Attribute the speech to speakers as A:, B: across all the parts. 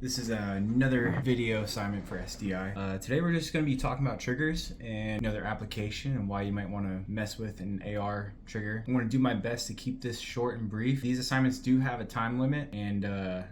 A: This is another video assignment for SDI. Today we're just going to be talking about triggers and their application and why you might want to mess with an AR trigger. I'm going to do my best to keep this short and brief. These assignments do have a time limit and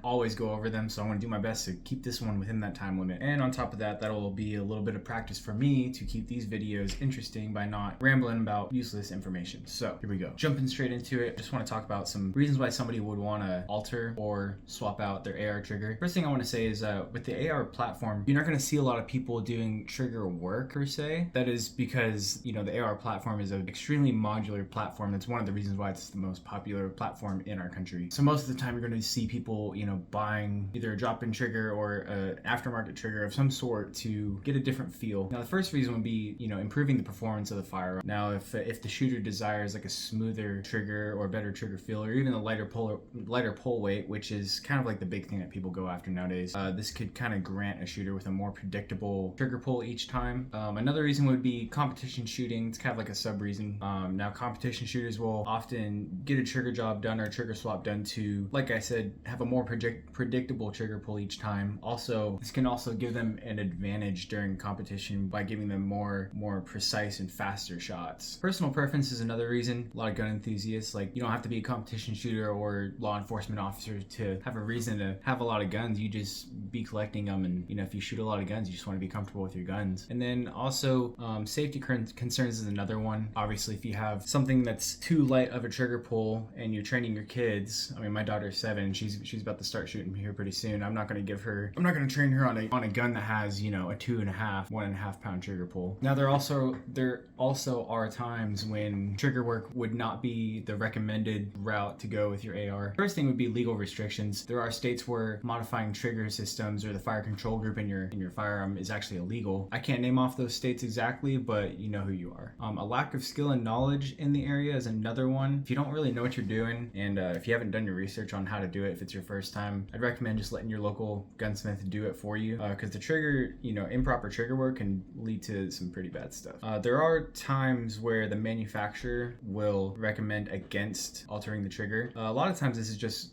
A: always go over them, so I'm going to do my best to keep this one within that time limit. And on top of that, that'll be a little bit of practice for me to keep these videos interesting by not rambling about useless information. So here we go. Jumping straight into it, just want to talk about some reasons why somebody would want to alter or swap out their AR trigger. First thing I want to say is with the AR platform, you're not going to see a lot of people doing trigger work per se. That is because the AR platform is an extremely modular platform. That's one of the reasons why it's the most popular platform in our country. So most of the time you're going to see people buying either a drop-in trigger or an aftermarket trigger of some sort to get a different feel. Now the first reason would be improving the performance of the firearm. Now if the shooter desires like a smoother trigger or better trigger feel, or even a lighter pull weight, which is kind of like the big thing that people go after nowadays, this could kind of grant a shooter with a more predictable trigger pull each time. Another reason would be competition shooting. It's kind of like a sub reason. Now competition shooters will often get a trigger job done or a trigger swap done to, like I said, have a more predictable trigger pull each time. Also, this can also give them an advantage during competition by giving them more precise and faster shots. Personal preference is another reason. A lot of gun enthusiasts, you don't have to be a competition shooter or law enforcement officer to have a reason to have a lot of guns. You just be collecting them, and if you shoot a lot of guns, you just want to be comfortable with your guns. And then also safety concerns is another one. Obviously, if you have something that's too light of a trigger pull and you're training your kids, I mean, my daughter's 7, she's about to start shooting here pretty soon. I'm not going to train her on a gun that has a 1.5 pound trigger pull. Now there also are times when trigger work would not be the recommended route to go with your AR. First thing would be legal restrictions. There are states where modifying trigger systems or the fire control group in your firearm is actually illegal. I can't name off those states exactly, but you know who you are. A lack of skill and knowledge in the area is another one. If you don't really know what you're doing, and if you haven't done your research on how to do it, if it's your first time, I'd recommend just letting your local gunsmith do it for you, because the trigger, improper trigger work can lead to some pretty bad stuff. There are times where the manufacturer will recommend against altering the trigger. A lot of times this is just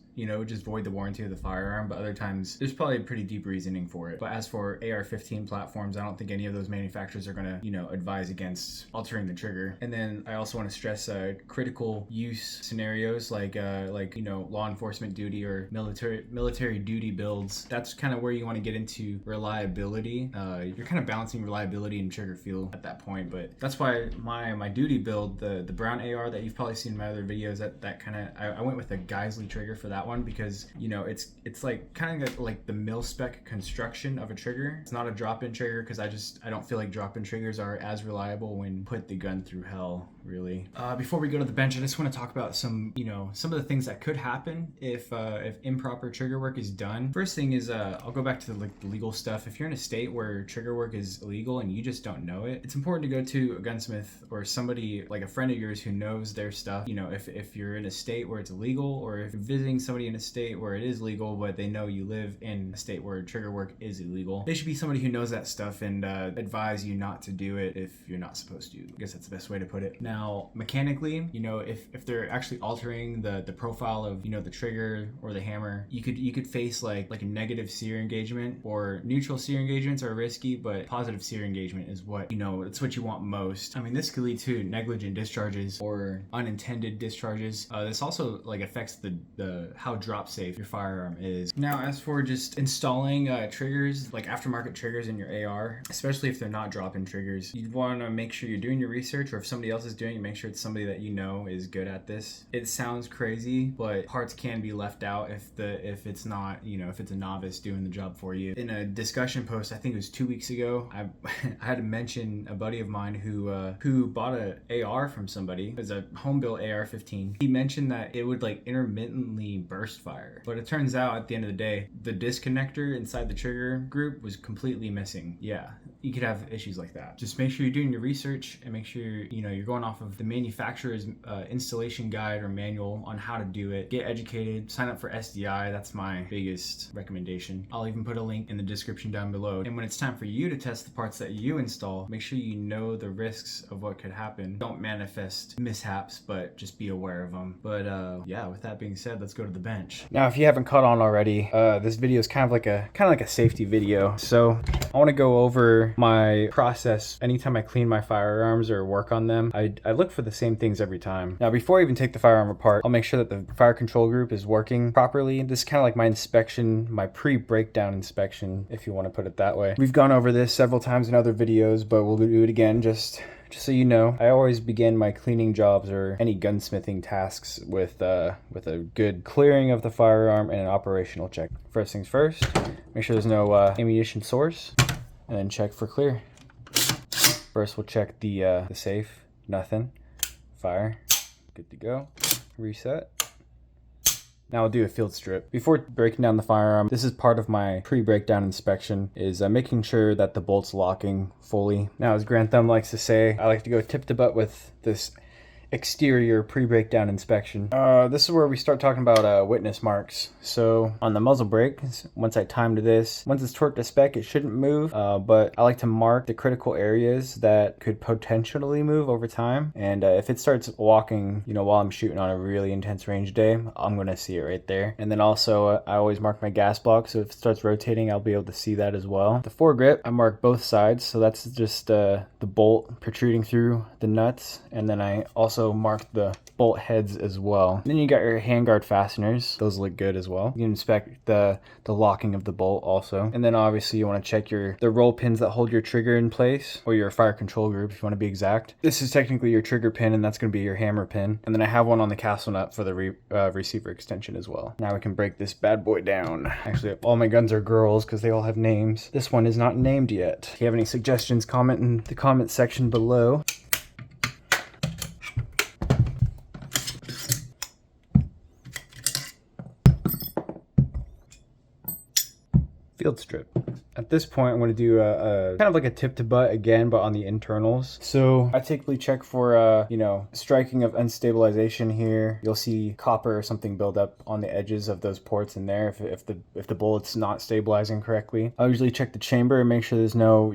A: void the warranty of the firearm, but other times there's probably a pretty deep reasoning for it. But as for AR-15 platforms, I don't think any of those manufacturers are going to, advise against altering the trigger. And then I also want to stress critical use scenarios like law enforcement duty or military duty builds. That's kind of where you want to get into reliability. You're kind of balancing reliability and trigger feel at that point, but that's why my duty build, the brown AR that you've probably seen in my other videos, that kind of, I went with a Geisley trigger for that one because it's like kind of like the mil spec construction of a trigger. It's not a drop-in trigger because I don't feel like drop-in triggers are as reliable when put the gun through hell, really. Before we go to the bench, I just want to talk about some of the things that could happen if improper trigger work is done. First thing is I'll go back to the legal stuff. If you're in a state where trigger work is illegal and you just don't know it, it's important to go to a gunsmith or somebody like a friend of yours who knows their stuff. If you're in a state where it's illegal, or if you're visiting somebody in a state where it is legal but they know you live in a state where trigger work is illegal, they should be somebody who knows that stuff and advise you not to do it if you're not supposed to. I guess that's the best way to put it. Now mechanically, if they're actually altering the profile of the trigger or the hammer, you could face like a negative sear engagement, or neutral sear engagements are risky, but positive sear engagement is what it's what you want most. I mean, this could lead to negligent discharges or unintended discharges. This also affects the how drop safe your firearm is. Now as for just installing triggers, like aftermarket triggers in your AR, especially if they're not drop-in triggers, you want to make sure you're doing your research, or if somebody else is doing it, make sure it's somebody that is good at this. It sounds crazy, but parts can be left out if it's not, if it's a novice doing the job for you. In a discussion post, I think it was 2 weeks ago, I had to mention a buddy of mine who bought a AR from somebody. It was a home-built AR-15. He mentioned that it would intermittently burst fire, but it turns out at the end of the day, the disconnector inside the trigger group was completely missing. Yeah, you could have issues like that. Just make sure you're doing your research and make sure you're going off of the manufacturer's installation guide or manual on how to do it. Get educated, sign up for SDI. That's my biggest recommendation. I'll even put a link in the description down below. And when it's time for you to test the parts that you install, make sure you know the risks of what could happen. Don't manifest mishaps, but just be aware of them. But yeah, with that being said, let's go to the bench. Now, if you haven't caught on already, this video is kind of like a safety video. So I want to go over my process anytime I clean my firearms or work on them. I look for the same things every time. Now, before I even take the firearm apart, I'll make sure that the fire control group is working properly. This is kind of like my inspection, my pre-breakdown inspection, if you want to put it that way. We've gone over this several times in other videos, but we'll do it again just so you know. I always begin my cleaning jobs or any gunsmithing tasks with a good clearing of the firearm and an operational check. First things first, make sure there's no ammunition source, and then check for clear. First, we'll check the safe. Nothing. Fire. Good to go. Reset. Now I'll do a field strip. Before breaking down the firearm, this is part of my pre-breakdown inspection, is making sure that the bolt's locking fully. Now, as Grant Thumb likes to say, I like to go tip to butt with this exterior pre-breakdown inspection. This is where we start talking about witness marks. So on the muzzle brake, once I timed this, once it's torqued to spec, it shouldn't move, but I like to mark the critical areas that could potentially move over time. And if it starts walking, while I'm shooting on a really intense range day, I'm gonna see it right there. And then also I always mark my gas block, so if it starts rotating, I'll be able to see that as well. The foregrip, I mark both sides, so that's just the bolt protruding through the nuts, and then I also mark the bolt heads as well. And then you got your handguard fasteners. Those look good as well. You can inspect the locking of the bolt also. And then obviously you want to check the roll pins that hold your trigger in place, or your fire control group if you want to be exact. This is technically your trigger pin, and that's going to be your hammer pin. And then I have one on the castle nut for the receiver extension as well. Now we can break this bad boy down. Actually, all my guns are girls because they all have names. This one is not named yet. If you have any suggestions, comment in the comment section below. Field strip. At this point, I'm going to do a kind of like a tip to butt again, but on the internals. So I typically check for, striking of unstabilization here. You'll see copper or something build up on the edges of those ports in there if the bullet's not stabilizing correctly. I'll usually check the chamber and make sure there's no,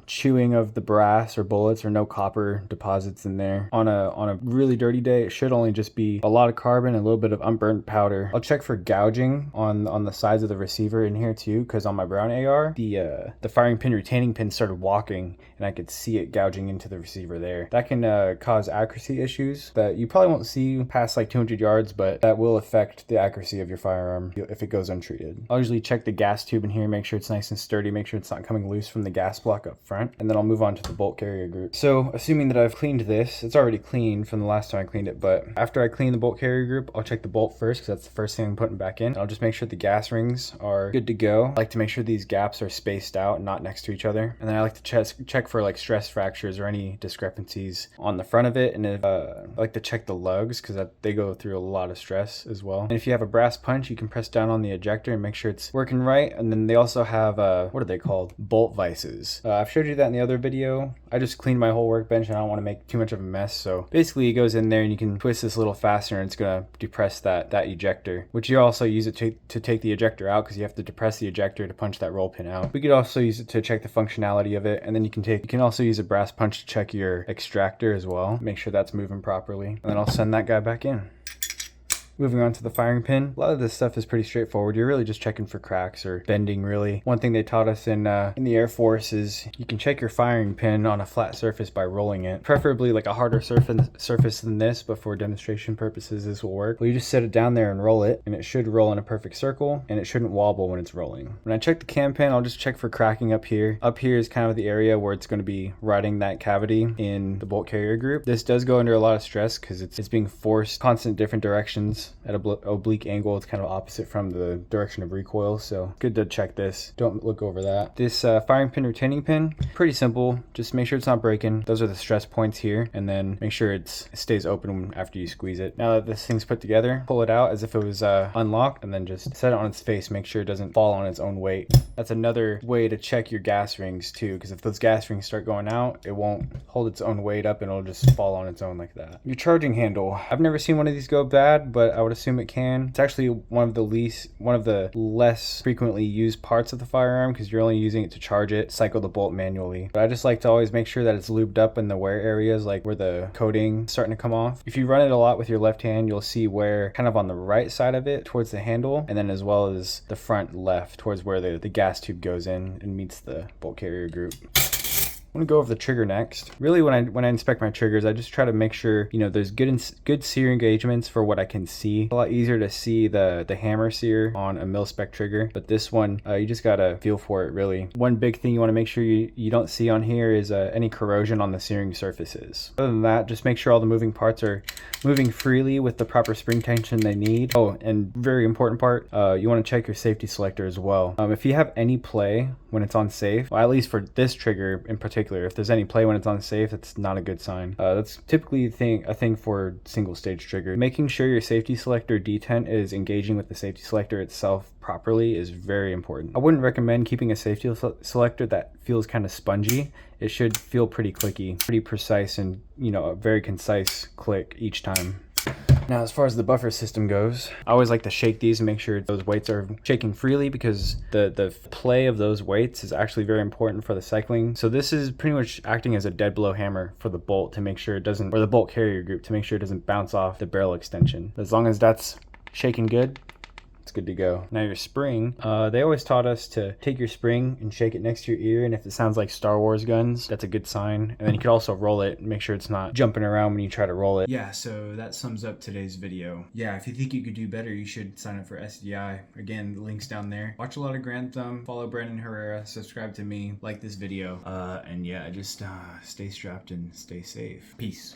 A: chewing of the brass or bullets or no copper deposits in there. On a really dirty day, it should only just be a lot of carbon and a little bit of unburnt powder. I'll check for gouging on the sides of the receiver in here too, because on my brown AR, the firing pin retaining pin started walking and I could see it gouging into the receiver there. That can cause accuracy issues that you probably won't see past like 200 yards, but that will affect the accuracy of your firearm if it goes untreated. I'll usually check the gas tube in here, make sure it's nice and sturdy, make sure it's not coming loose from the gas block up front, and then I'll move on to the bolt carrier group. So assuming that I've cleaned this, it's already cleaned from the last time I cleaned it, but after I clean the bolt carrier group, I'll check the bolt first because that's the first thing I'm putting back in. I'll just make sure the gas rings are good to go. I like to make sure these gaps are spaced out, not next to each other. And then I like to check for like stress fractures or any discrepancies on the front of it. And I like to check the lugs because they go through a lot of stress as well. And if you have a brass punch, you can press down on the ejector and make sure it's working right. And then they also have, what are they called? Bolt vices. I've showed you that in the other video. I just cleaned my whole workbench and I don't want to make too much of a mess. So basically it goes in there and you can twist this little fastener and it's going to depress that ejector, which you also use it to take the ejector out because you have to depress the ejector to punch that roll pin out. We could also use it to check the functionality of it, and then you can also use a brass punch to check your extractor as well, make sure that's moving properly, and then I'll send that guy back in. Moving on to the firing pin, a lot of this stuff is pretty straightforward. You're really just checking for cracks or bending, really. One thing they taught us in the Air Force is you can check your firing pin on a flat surface by rolling it. Preferably like a harder surface than this, but for demonstration purposes, this will work. Well, you just set it down there and roll it, and it should roll in a perfect circle, and it shouldn't wobble when it's rolling. When I check the cam pin, I'll just check for cracking up here. Up here is kind of the area where it's going to be riding that cavity in the bolt carrier group. This does go under a lot of stress because it's being forced constant different directions it's at an oblique angle. It's kind of opposite from the direction of recoil, so good to check this. Don't look over that. This firing pin retaining pin, pretty simple. Just make sure it's not breaking. Those are the stress points here, and then make sure it stays open after you squeeze it. Now that this thing's put together, pull it out as if it was unlocked, and then just set it on its face. Make sure it doesn't fall on its own weight. That's another way to check your gas rings too, because if those gas rings start going out, it won't hold its own weight up and it'll just fall on its own like that. Your charging handle. I've never seen one of these go bad, but I would assume it can. It's actually one of the less frequently used parts of the firearm, because you're only using it to charge it, cycle the bolt manually. But I just like to always make sure that it's lubed up in the wear areas, like where the coating is starting to come off. If you run it a lot with your left hand, you'll see where kind of on the right side of it towards the handle, and then as well as the front left towards where the gas tube goes in and meets the bolt carrier group. I'm gonna go over the trigger next. Really, when I inspect my triggers, I just try to make sure, you know, there's good sear engagements for what I can see. A lot easier to see the hammer sear on a mil-spec trigger, but this one, you just gotta feel for it, really. One big thing you wanna make sure you don't see on here is any corrosion on the searing surfaces. Other than that, just make sure all the moving parts are moving freely with the proper spring tension they need. Oh, and very important part, you wanna check your safety selector as well. If you have any play when it's on safe, well, at least for this trigger in particular, if there's any play when it's on safe, that's not a good sign. That's typically a thing for single stage trigger. Making sure your safety selector detent is engaging with the safety selector itself properly is very important. I wouldn't recommend keeping a safety selector that feels kind of spongy. It should feel pretty clicky, pretty precise, and, you know, a very concise click each time. Now, as far as the buffer system goes, I always like to shake these and make sure those weights are shaking freely, because the play of those weights is actually very important for the cycling. So this is pretty much acting as a dead blow hammer for the bolt to make sure it doesn't, or the bolt carrier group, to make sure it doesn't bounce off the barrel extension. As long as that's shaking good, it's good to go. Now your spring, they always taught us to take your spring and shake it next to your ear, and if it sounds like Star Wars guns, that's a good sign. And then you could also roll it and make sure it's not jumping around when you try to roll it. Yeah, so that sums up today's video. Yeah, if you think you could do better, you should sign up for SDI. Again, the link's down there. Watch a lot of Grand Thumb, follow Brandon Herrera, subscribe to me, like this video, and yeah, just stay strapped and stay safe. Peace.